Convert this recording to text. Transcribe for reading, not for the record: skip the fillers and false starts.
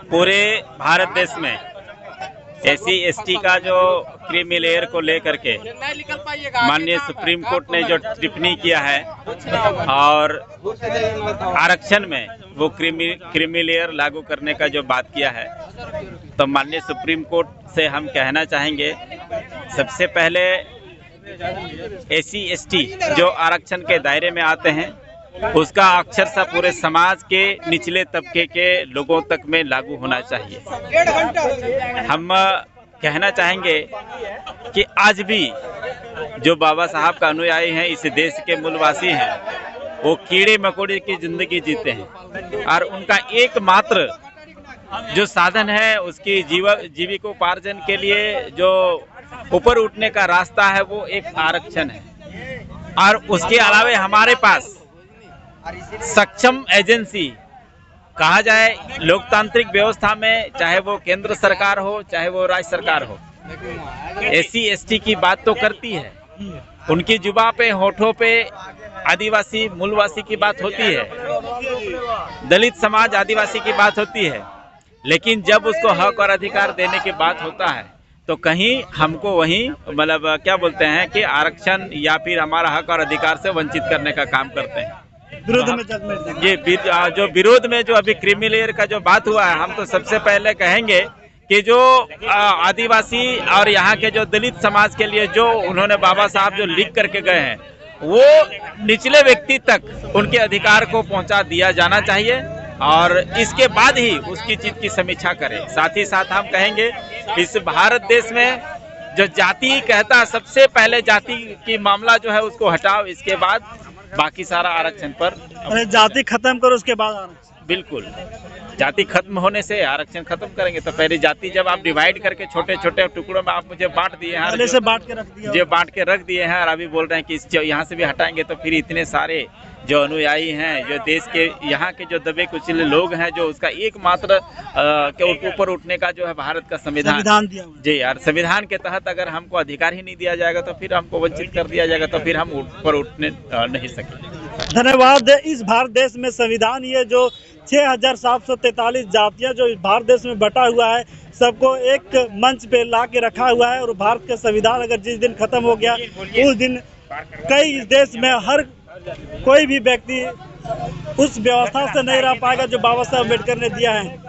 पूरे भारत देश में एससी एसटी का जो क्रीमी लेयर को लेकर के माननीय सुप्रीम कोर्ट ने जो टिप्पणी किया है और आरक्षण में वो क्रीमी लेयर लागू करने का जो बात किया है, तो माननीय सुप्रीम कोर्ट से हम कहना चाहेंगे, सबसे पहले एससी एसटी जो आरक्षण के दायरे में आते हैं उसका अक्षरशः पूरे समाज के निचले तबके के लोगों तक में लागू होना चाहिए। हम कहना चाहेंगे कि आज भी जो बाबा साहब का अनुयायी हैं, इस देश के मूलवासी हैं, वो कीड़े मकोड़े की जिंदगी जीते हैं और उनका एकमात्र जो साधन है उसकी जीविकोपार्जन के लिए जो ऊपर उठने का रास्ता है वो एक आरक्षण है। और उसके अलावा हमारे पास सक्षम एजेंसी कहा जाए लोकतांत्रिक व्यवस्था में, चाहे वो केंद्र सरकार हो चाहे वो राज्य सरकार हो, एससी एसटी की बात तो करती है, उनकी जुबान पे होठों पे आदिवासी मूलवासी की बात होती है, दलित समाज आदिवासी की बात होती है, लेकिन जब उसको हक और अधिकार देने की बात होता है तो कहीं हमको वहीं मतलब क्या बोलते हैं कि आरक्षण या फिर हमारा हक और अधिकार से वंचित करने का काम करते हैं। विरोध में ये जो विरोध में जो अभी क्रीमी लेयर का जो बात हुआ है, हम तो सबसे पहले कहेंगे कि जो आदिवासी और यहाँ के जो दलित समाज के लिए जो उन्होंने बाबा साहब जो लिख करके गए हैं वो निचले व्यक्ति तक उनके अधिकार को पहुंचा दिया जाना चाहिए और इसके बाद ही उसकी चीज की समीक्षा करें। साथ ही साथ हम कहेंगे इस भारत देश में जो जाति कहता है, सबसे पहले जाति की मामला जो है उसको हटाओ, इसके बाद बाकी सारा आरक्षण पर। जाति खत्म करो उसके बाद आरक्षण। बिल्कुल, जाति खत्म होने से आरक्षण खत्म करेंगे। तो पहले जाति जब आप डिवाइड करके छोटे छोटे टुकड़ों में आप मुझे बांट दिए हैं, पहले से बांट के रख दिए हैं और अभी बोल रहे हैं कि इस यहाँ से भी हटाएंगे, तो फिर इतने सारे जो अनुयायी हैं, जो देश के यहाँ के जो दबे कुचले लोग हैं, जो उसका एकमात्र के ऊपर उठने का जो है भारत का संविधान दिया जी यार, संविधान के तहत अगर हमको अधिकार ही नहीं दिया जाएगा तो फिर हमको वंचित कर दिया जाएगा, तो फिर हम ऊपर उठने नहीं सकेंगे। धन्यवाद। इस भारत देश में संविधान ये जो 6743 जातियां जो भारत देश में बटा हुआ है, सबको एक मंच पे ला के रखा हुआ है और भारत का संविधान अगर जिस दिन खत्म हो गया उस दिन कई इस देश में हर कोई भी व्यक्ति उस व्यवस्था से नहीं रह पाएगा जो बाबा साहब अम्बेडकर ने दिया है।